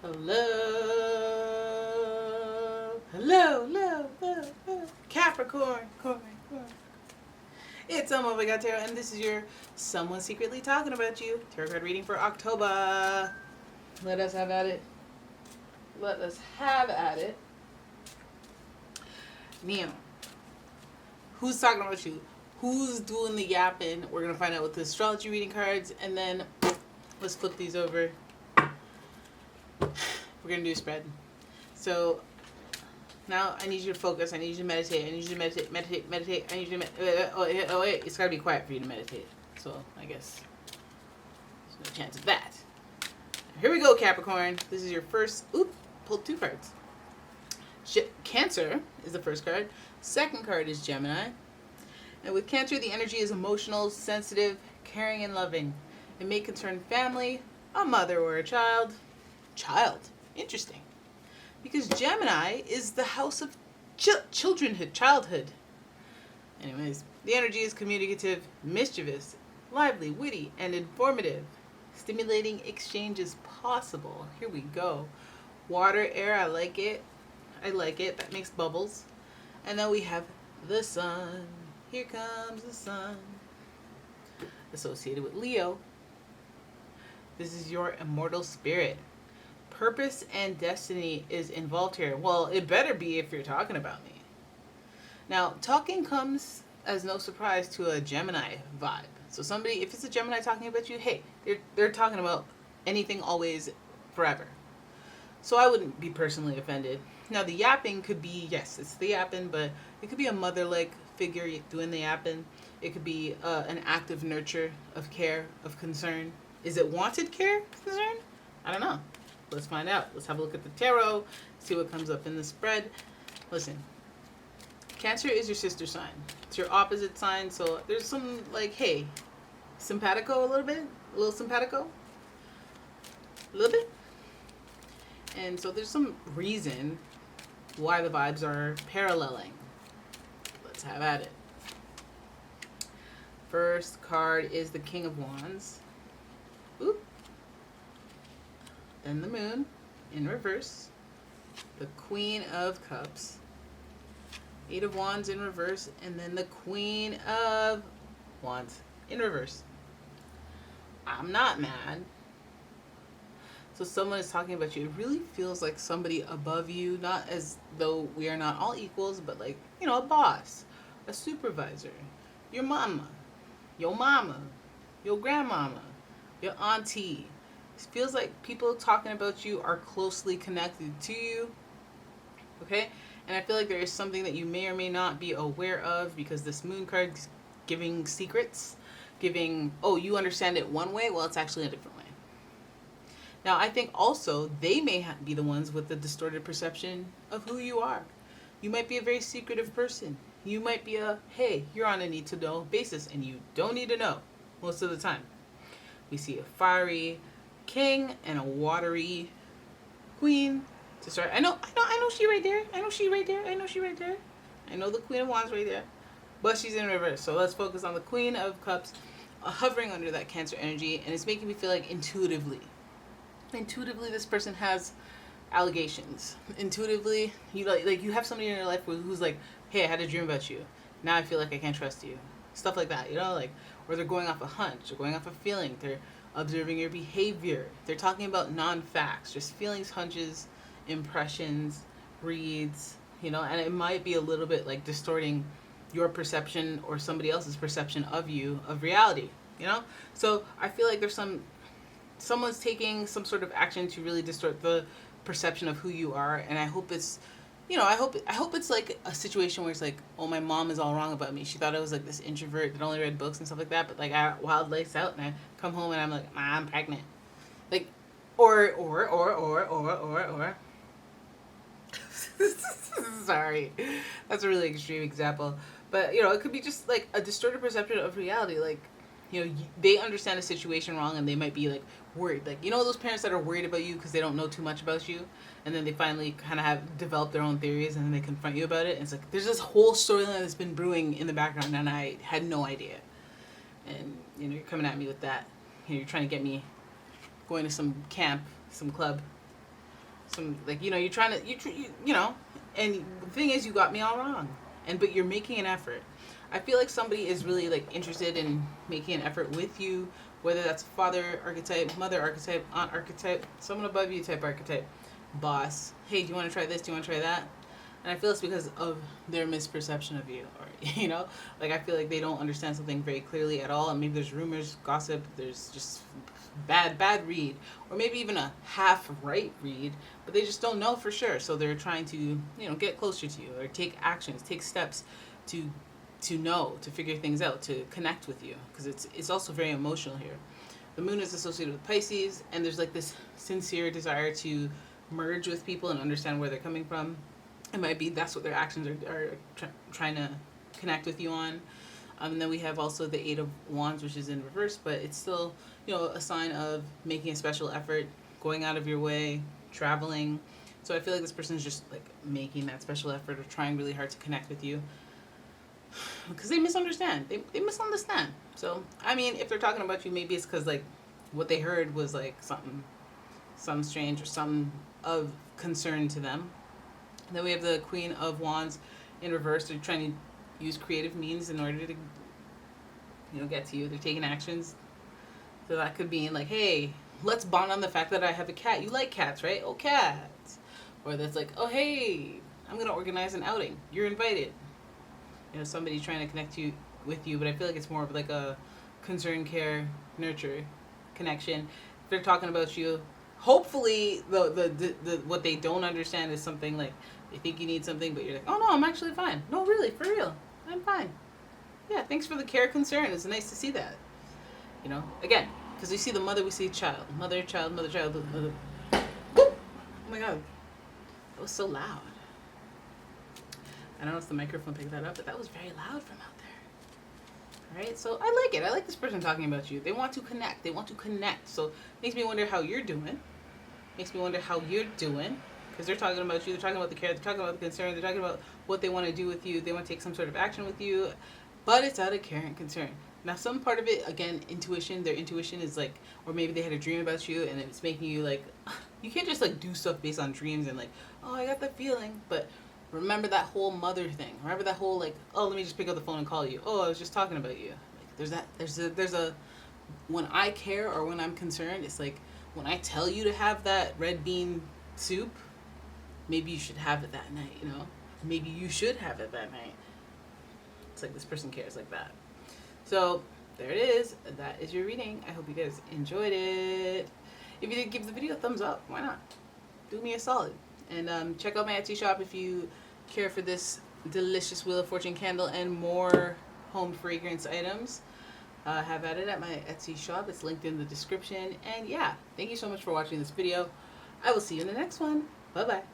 Hello, hello, hello, hello, hello. Capricorn, Corn. It's umomgtarot, and this is your someone secretly talking about you tarot card reading for October. Let us have at it. Let us have at it. Now, who's talking about you? Who's doing the yapping? We're gonna find out with the astrology reading cards, and then let's flip these over. We're gonna do a spread. So now I need you to focus. I need you to meditate. I need you to meditate. I need you to oh wait, it's gotta be quiet for you to meditate. So I guess there's no chance of that. Here we go, Capricorn. This is your first. Oop, pulled two cards. Cancer is the first card. Second card is Gemini. And with Cancer, the energy is emotional, sensitive, caring, and loving. It may concern family, a mother, or a child. Interesting. Because Gemini is the house of childhood. Anyways, the energy is communicative, mischievous, lively, witty, and informative. Stimulating exchange is possible. Here we go. Water, air, I like it. That makes bubbles. And then we have the sun. Here comes the sun. Associated with Leo. This is your immortal spirit. Purpose and destiny is involved here. Well, it better be if you're talking about me. Now, talking comes as no surprise to a Gemini vibe. So somebody, if it's a Gemini talking about you, hey, they're talking about anything, always, forever. So I wouldn't be personally offended. Now, the yapping could be, yes, it's the yapping, but it could be a mother-like figure doing the yapping. It could be an act of nurture, of care, of concern. Is it wanted care, concern? I don't know. Let's find out. Let's have a look at the tarot, see what comes up in the spread. Listen, Cancer is your sister sign. It's your opposite sign, so there's some, like, hey, simpatico a little bit? A little simpatico? A little bit? And so there's some reason why the vibes are paralleling. Let's have at it. First card is the King of Wands. Oop. Then the Moon in reverse. The Queen of Cups. Eight of Wands in reverse. And then the Queen of Wands in reverse. I'm not mad. So someone is talking about you. It really feels like somebody above you, not as though we are not all equals, but like, you know, a boss, a supervisor, your mama, your grandmama, your auntie. It feels like people talking about you are closely connected to you, okay? And I feel like there is something that you may or may not be aware of because this Moon card is giving secrets, giving, oh, you understand it one way, well, it's actually a different way. Now, I think also they may be the ones with the distorted perception of who you are. You might be a very secretive person. You might be a, hey, you're on a need-to-know basis, and you don't need to know most of the time. We see a fiery king and a watery queen to start. I know she right there. I know she right there. I know the Queen of Wands right there, but she's in reverse. So let's focus on the Queen of Cups, hovering under that Cancer energy, and it's making me feel like intuitively this person has allegations. Intuitively, you like you have somebody in your life who's like, hey, I had a dream about you. Now I feel like I can't trust you. Stuff like that, you know, like, or they're going off a hunch, or going off a feeling. They're observing your behavior. They're talking about non-facts, just feelings, hunches, impressions, reads, you know, and it might be a little bit like distorting your perception or somebody else's perception of you, of reality, you know? So I feel like there's someone's taking some sort of action to really distort the perception of who you are, and I hope it's, you know, I hope it's like a situation where it's like, oh, my mom is all wrong about me. She thought I was like this introvert that only read books and stuff like that, but like I wild lights out, and I come home and I'm like, I'm pregnant, like, or sorry, that's a really extreme example, but you know, it could be just like a distorted perception of reality, like, you know, they understand the situation wrong, and they might be like worried, like, you know, those parents that are worried about you because they don't know too much about you, and then they finally kind of have developed their own theories, and then they confront you about it, and it's like there's this whole storyline that's been brewing in the background, and I had no idea. And you know, you're coming at me with that. You know, you're trying to get me going to some camp, some club, some, like, you know, you're trying to, you know, and the thing is, you got me all wrong. But you're making an effort. I feel like somebody is really like interested in making an effort with you, whether that's father archetype, mother archetype, aunt archetype, someone above you type archetype, boss. Hey, do you want to try this? Do you want to try that? And I feel it's because of their misperception of you, or you know, like I feel like they don't understand something very clearly at all, and maybe there's rumors, gossip, there's just bad read, or maybe even a half right read, but they just don't know for sure. So they're trying to, you know, get closer to you or take actions, take steps to know, to figure things out, to connect with you, because it's also very emotional here. The moon is associated with Pisces, and there's like this sincere desire to merge with people and understand where they're coming from. It might be that's what their actions are trying to connect with you on. And then we have also the Eight of Wands, which is in reverse, but it's still, you know, a sign of making a special effort, going out of your way, traveling. So I feel like this person is just like making that special effort or trying really hard to connect with you, because they misunderstand. They misunderstand. So, I mean, if they're talking about you, maybe it's because like what they heard was like something strange or something of concern to them. And then we have the Queen of Wands in reverse. They're trying to use creative means in order to, you know, get to you. They're taking actions. So that could be like, hey, let's bond on the fact that I have a cat. You like cats, right? Oh, cats. Or that's like, oh, hey, I'm going to organize an outing. You're invited. You know, somebody trying to connect you with you, but I feel like it's more of like a concern, care, nurture connection. If they're talking about you, hopefully the what they don't understand is something like they think you need something, but you're like, oh no, I'm actually fine. No, really, for real, I'm fine. Yeah, thanks for the care, concern. It's nice to see that. You know, again, because we see the mother, we see child, mother, child, mother, child. Mother. Oh my god, that was so loud. I don't know if the microphone picked that up, but that was very loud from out there. All right, so I like it. I like this person talking about you. They want to connect. They want to connect. So it makes me wonder how you're doing. Makes me wonder how you're doing, because they're talking about you. They're talking about the care. They're talking about the concern. They're talking about what they want to do with you. They want to take some sort of action with you, but it's out of care and concern. Now, some part of it, again, intuition. Their intuition is like, or maybe they had a dream about you, and it's making you like, you can't just like do stuff based on dreams and like, oh, I got the feeling, but. Remember that whole mother thing. Remember that whole like, oh, let me just pick up the phone and call you. Oh, I was just talking about you. Like there's a when I care or when I'm concerned, it's like when I tell you to have that red bean soup, maybe you should have it that night, you know? Maybe you should have it that night. It's like this person cares like that. So there it is. That is your reading. I hope you guys enjoyed it. If you did, give the video a thumbs up. Why not? Do me a solid. And check out my Etsy shop if you care for this delicious Wheel of Fortune candle and more home fragrance items. Have at it at my Etsy shop. It's linked in the description. And yeah, thank you so much for watching this video. I will see you in the next one. Bye bye.